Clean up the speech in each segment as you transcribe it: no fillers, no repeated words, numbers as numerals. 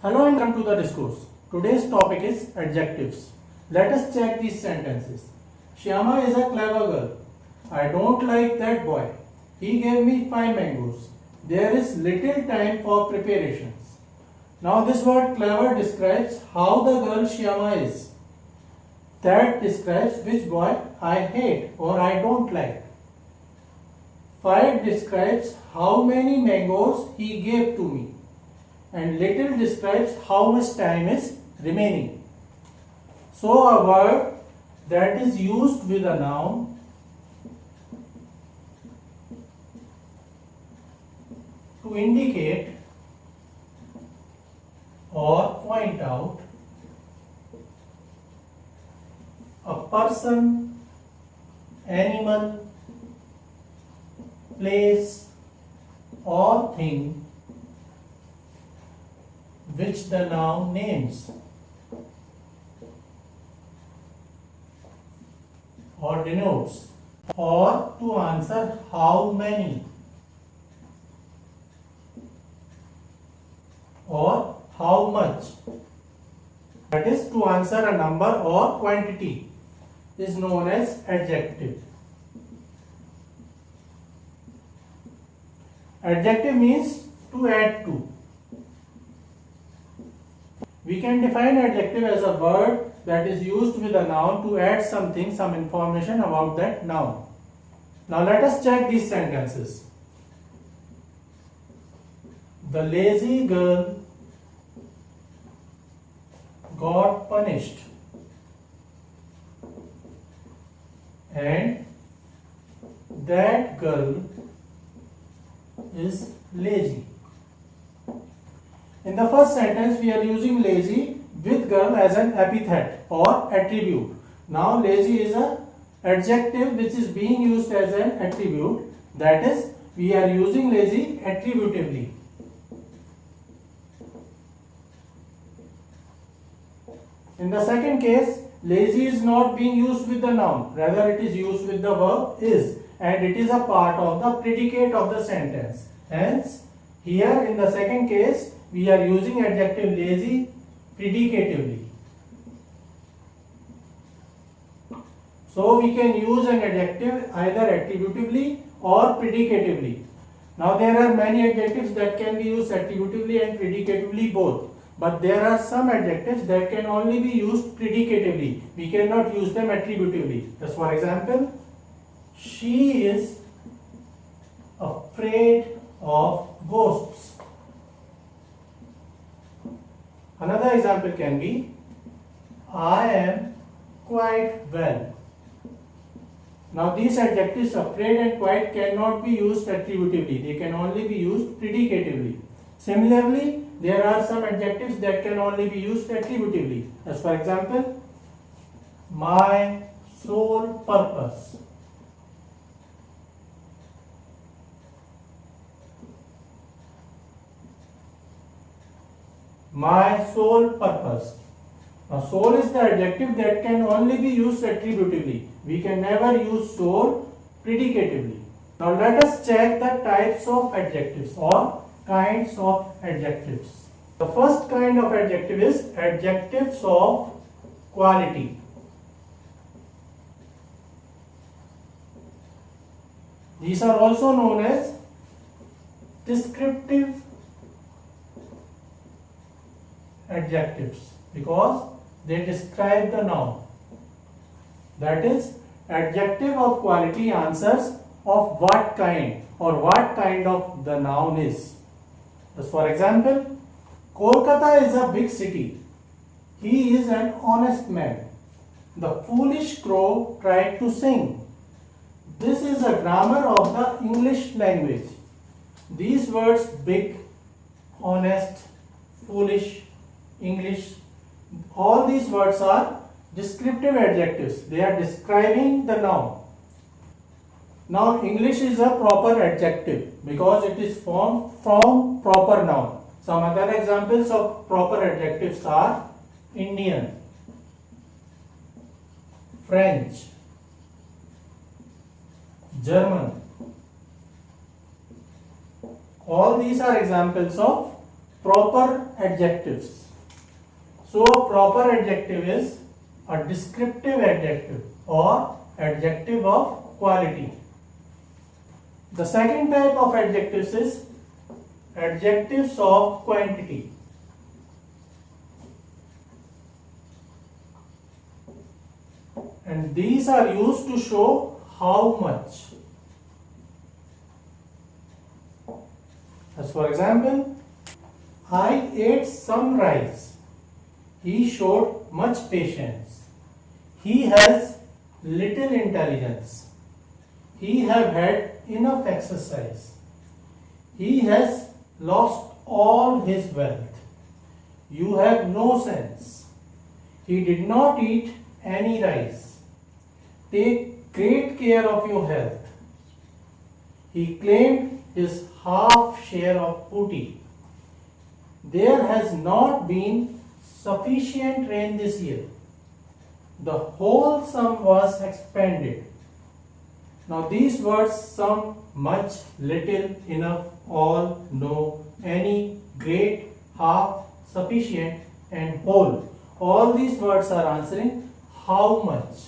Hello and welcome to the discourse. Today's topic is adjectives. Let us check these sentences. Shyama is a clever girl. I don't like that boy. He gave me 5 mangoes. There is little time for preparations. Now this word clever describes how the girl Shyama is. That describes which boy I hate or I don't like. 5 describes how many mangoes he gave to me. And little describes how much time is remaining. So a word that is used with a noun to indicate or point out a person, animal, place or thing which the noun names or denotes, or to answer how many or how much, that is to answer a number or quantity, is known as adjective. Adjective means to add to. We can define adjective as a word that is used with a noun to add something, some information about that noun. Now let us check these sentences. The lazy girl got punished and that girl is lazy. In the first sentence, we are using lazy with girl as an epithet or attribute. Now, lazy is an adjective which is being used as an attribute. That is, we are using lazy attributively. In the second case, lazy is not being used with the noun. Rather, it is used with the verb is, and it is a part of the predicate of the sentence. Hence, here in the second case, we are using adjective lazy predicatively. So we can use an adjective either attributively or predicatively. Now there are many adjectives that can be used attributively and predicatively both. But there are some adjectives that can only be used predicatively. We cannot use them attributively. Just for example, she is afraid of ghosts. Another example can be, I am quite well. Now these adjectives afraid and quite cannot be used attributively. They can only be used predicatively. Similarly, there are some adjectives that can only be used attributively. As for example, my sole purpose. My sole purpose. Now, sole is the adjective that can only be used attributively. We can never use sole predicatively. Now, let us check the types of adjectives or kinds of adjectives. The first kind of adjective is adjectives of quality. These are also known as descriptive adjectives because they describe the noun. That is, adjective of quality answers of what kind or what kind of the noun is. As for example, Kolkata is a big city. He is an honest man. The foolish crow tried to sing. This is a grammar of the English language. These words big, honest, foolish, English, all these words are descriptive adjectives. They are describing the noun. Now English is a proper adjective because it is formed from proper noun. Some other examples of proper adjectives are Indian, French, German. All these are examples of proper adjectives. So a proper adjective is a descriptive adjective or adjective of quality. The second type of adjectives is adjectives of quantity. And these are used to show how much. As for example, I ate some rice. He showed much patience. He has little intelligence. He have had enough exercise. He has lost all his wealth. You have no sense. He did not eat any rice. Take great care of your health. He claimed his half share of booty. There has not been sufficient rain this year. The whole sum was expended. Now these words, some, much, little, enough, all, no, any, great, half, sufficient and whole. All these words are answering how much.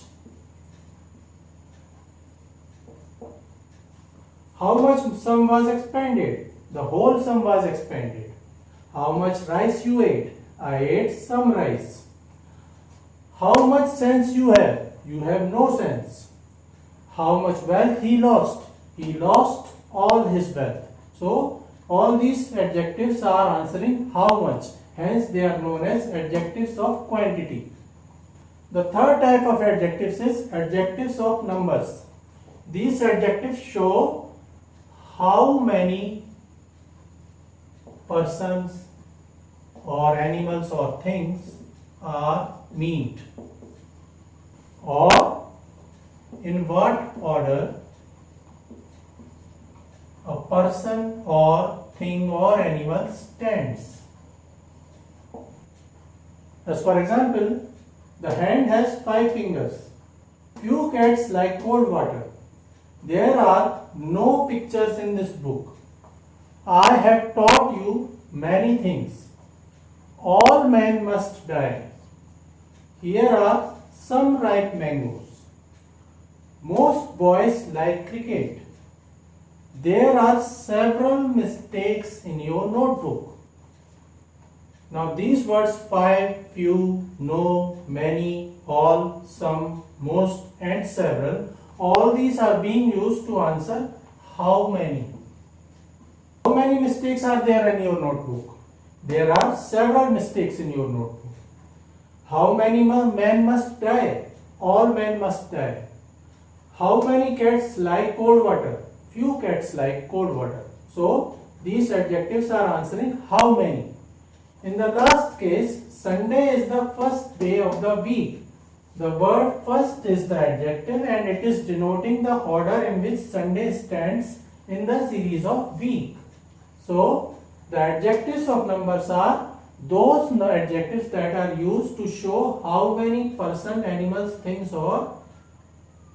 How much sum was expended? The whole sum was expended. How much rice you ate? I ate some rice. How much sense you have? You have no sense. How much wealth he lost? He lost all his wealth. So all these adjectives are answering how much. Hence they are known as adjectives of quantity. The third type of adjectives is adjectives of numbers. These adjectives show how many persons or animals or things are meant, or in what order a person or thing or animal stands. As for example, the hand has 5 fingers. Few cats like cold water. There are no pictures in this book. I have taught you many things. All men must die. Here are some ripe mangoes. Most boys like cricket. There are several mistakes in your notebook. Now these words 5, few, no, many, all, some, most and several, all these are being used to answer how many. How many mistakes are there in your notebook? There are several mistakes in your notebook. How many men must die? All men must die. How many cats like cold water? Few cats like cold water. So these adjectives are answering how many. In the last case, Sunday is the first day of the week. The word first is the adjective and it is denoting the order in which Sunday stands in the series of week. So the adjectives of numbers are those adjectives that are used to show how many person, animals, things or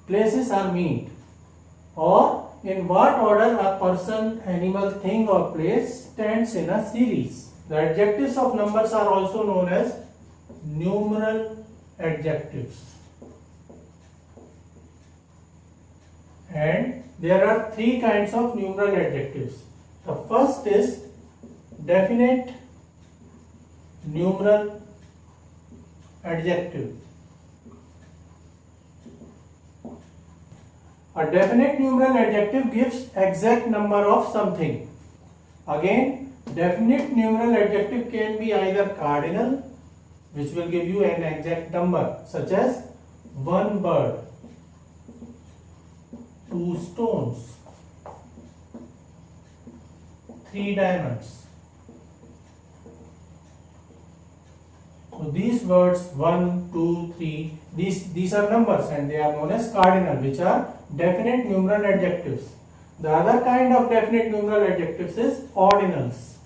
places are meant, or in what order a person, animal, thing or place stands in a series. The adjectives of numbers are also known as numeral adjectives. And there are 3 kinds of numeral adjectives. The first is definite numeral adjective. A definite numeral adjective gives exact number of something. Again, definite numeral adjective can be either cardinal, which will give you an exact number, such as 1 bird, 2 stones, 3 diamonds. So these words 1, 2, 3, these are numbers and they are known as cardinal, which are definite numeral adjectives. The other kind of definite numeral adjectives is ordinals.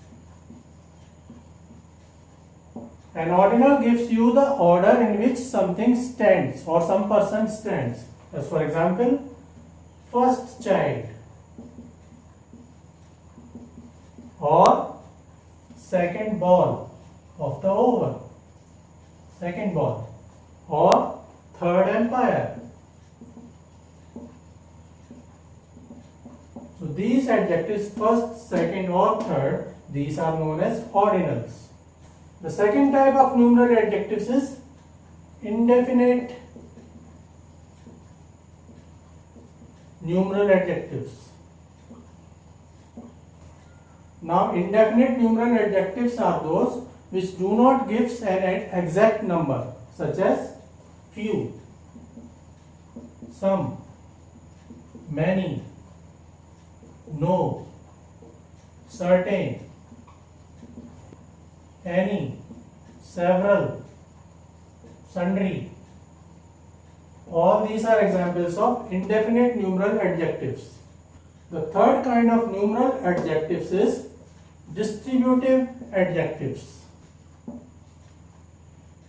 An ordinal gives you the order in which something stands or some person stands. As for example, first child or second ball of the over, second ball, or third umpire. So these adjectives, first, second or third, these are known as ordinals. The second type of numeral adjectives is indefinite numeral adjectives. Now, indefinite numeral adjectives are those which do not give an exact number, such as few, some, many, no, certain, any, several, sundry. All these are examples of indefinite numeral adjectives. The third kind of numeral adjectives is distributive adjectives.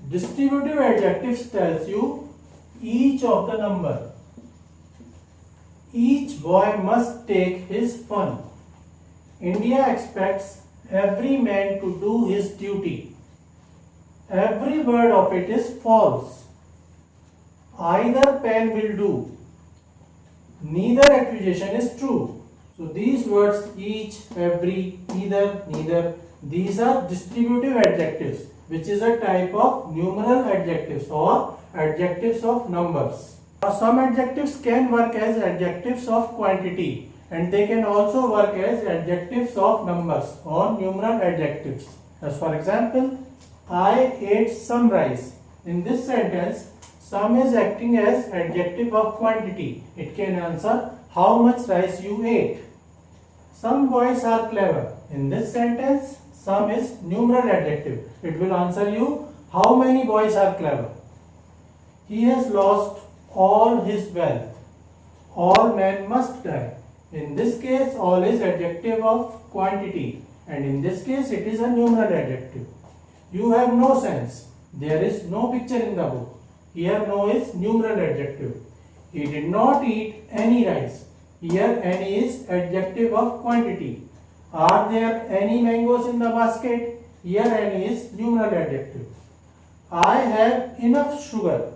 Distributive adjectives tells you each of the number. Each boy must take his fun. India expects every man to do his duty. Every word of it is false. Either pen will do. Neither accusation is true. So these words, each, every, either, neither, these are distributive adjectives, which is a type of numeral adjectives or adjectives of numbers. Now, some adjectives can work as adjectives of quantity, and they can also work as adjectives of numbers or numeral adjectives. As for example, I ate some rice. In this sentence, some is acting as adjective of quantity. It can answer how much rice you ate. Some boys are clever. In this sentence, some is numeral adjective. It will answer you how many boys are clever. He has lost all his wealth. All men must die. In this case, all is adjective of quantity, and in this case it is a numeral adjective. You have no sense. There is no picture in the book. Here no is numeral adjective. He did not eat any rice. Here any is adjective of quantity. Are there any mangoes in the basket? Here any is numeral adjective. I have enough sugar.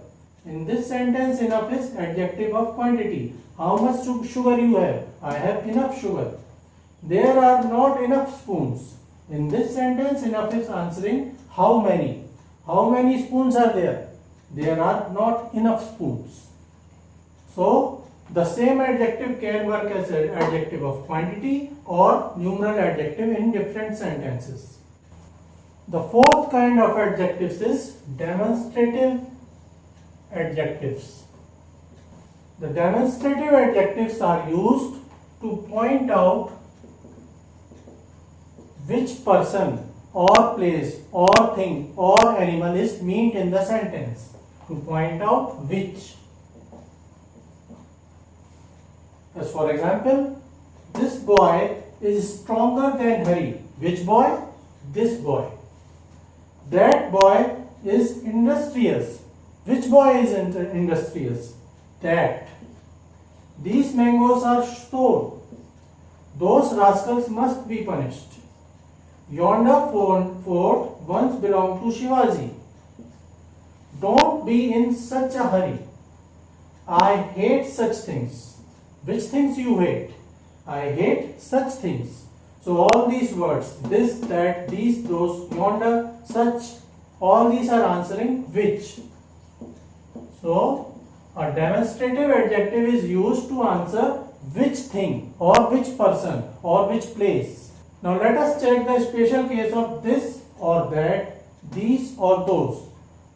In this sentence, enough is adjective of quantity. How much sugar you have? I have enough sugar. There are not enough spoons. In this sentence, enough is answering how many. How many spoons are there? There are not enough spoons. So, the same adjective can work as an adjective of quantity or numeral adjective in different sentences. The fourth kind of adjectives is demonstrative adjectives. The demonstrative adjectives are used to point out which person or place or thing or animal is meant in the sentence. To point out which. As for example, this boy is stronger than Hari. Which boy? This boy. That boy is industrious. Which boy is industrious? That. These mangoes are stolen. Those rascals must be punished. Yonder fort once belonged to Shivaji. Don't be in such a hurry. I hate such things. Which things you hate? I hate such things. So all these words, this, that, these, those, yonder, such, all these are answering which. So a demonstrative adjective is used to answer which thing or which person or which place. Now let us check the special case of this or that, these or those.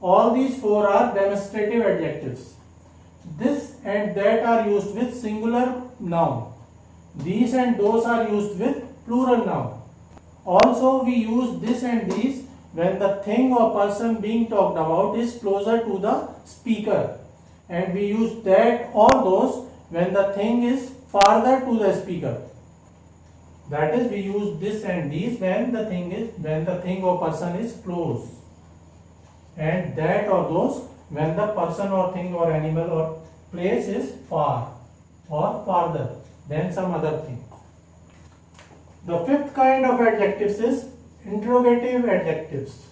All these four are demonstrative adjectives. This and that are used with singular noun. These and those are used with plural noun. Also we use this and these when the thing or person being talked about is closer to the speaker. And we use that or those when the thing is farther to the speaker. That is, we use this and these when the thing or person is close. And that or those when the person or thing or animal or place is far or farther than some other thing. The fifth kind of adjectives is interrogative adjectives.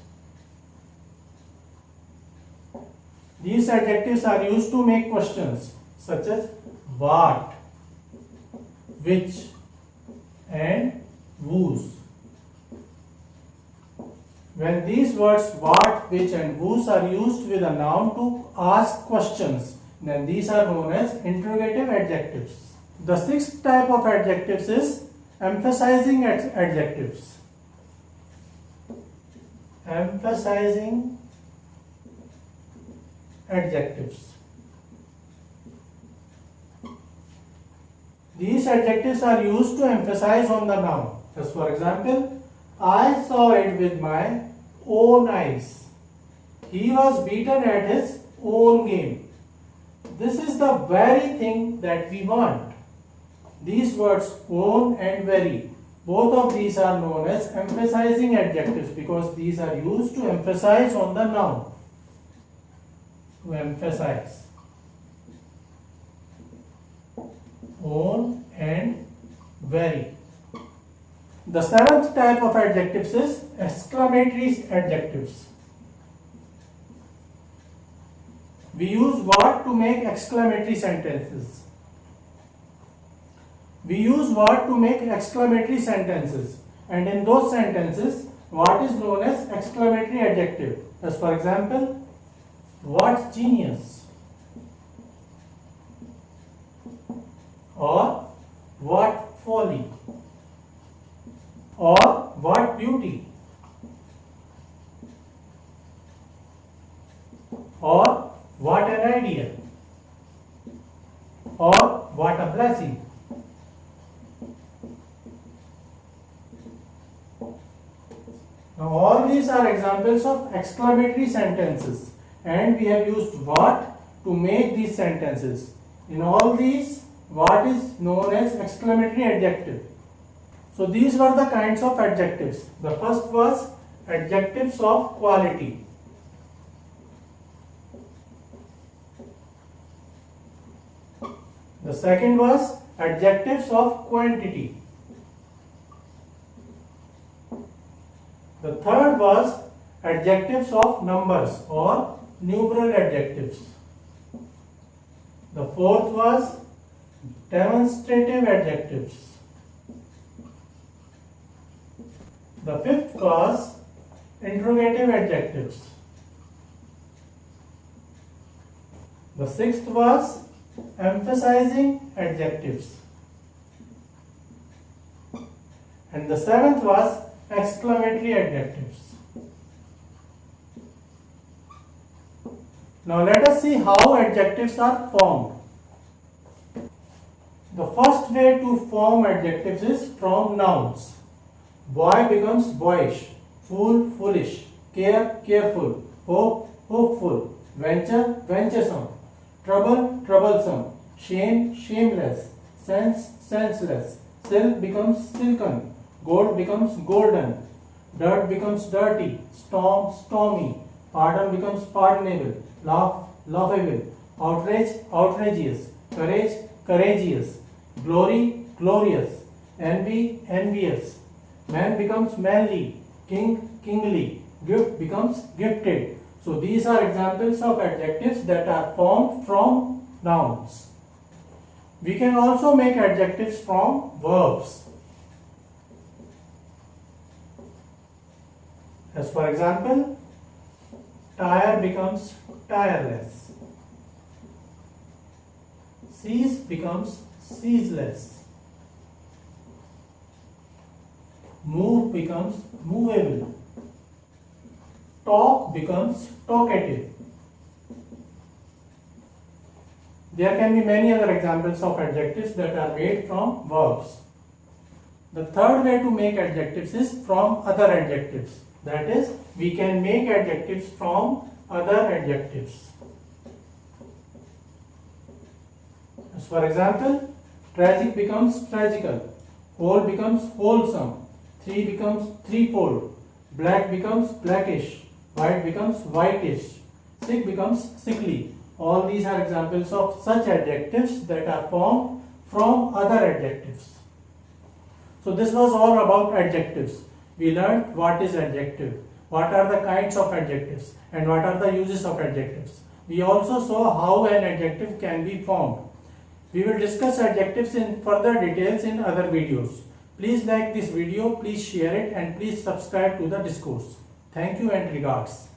These adjectives are used to make questions such as what, which, and whose. When these words what, which, and whose are used with a noun to ask questions, then these are known as interrogative adjectives. The sixth type of adjectives is emphasizing adjectives. Emphasizing adjectives. These adjectives are used to emphasize on the noun. As for example, I saw it with my own eyes. He was beaten at his own game. This is the very thing that we want. These words own and very, both of these are known as emphasizing adjectives because these are used to emphasize on the noun. To emphasize. Own and very. The seventh type of adjectives is exclamatory adjectives. We use what to make exclamatory sentences. We use what to make exclamatory sentences, and in those sentences, what is known as exclamatory adjective. As for example, what genius, or what folly, or what beauty, or what an idea, or what a blessing. Now all these are examples of exclamatory sentences, and we have used what to make these sentences. In all these, what is known as exclamatory adjective. So these were the kinds of adjectives. The first was adjectives of quality. The second was adjectives of quantity. The third was adjectives of numbers or numeral adjectives. The fourth was demonstrative adjectives. The fifth was interrogative adjectives. The sixth was emphasizing adjectives. And the seventh was exclamatory adjectives. Now let us see how adjectives are formed. The first way to form adjectives is from nouns. Boy becomes boyish, fool foolish, care careful, hope hopeful, venture venturesome, trouble troublesome, shame shameless, sense senseless, silk becomes silken, gold becomes golden, dirt becomes dirty, storm stormy, pardon becomes pardonable, laugh laughable, outrage outrageous, courage courageous, glory glorious, envy envious, man becomes manly, king kingly, gift becomes gifted. So these are examples of adjectives that are formed from nouns. We can also make adjectives from verbs. As for example, tire becomes tireless, cease becomes ceaseless, move becomes movable, talk becomes talkative. There can be many other examples of adjectives that are made from verbs. The third way to make adjectives is from other adjectives. That is, we can make adjectives from other adjectives. As for example, tragic becomes tragical, whole becomes wholesome, three becomes threefold, black becomes blackish, white becomes whitish, sick becomes sickly. All these are examples of such adjectives that are formed from other adjectives. So this was all about adjectives. we learned what is adjective, what are the kinds of adjectives, and what are the uses of adjectives. We also saw how an adjective can be formed. We will discuss adjectives in further details in other videos. Please like this video, please share it, and please subscribe to the discourse. Thank you and regards.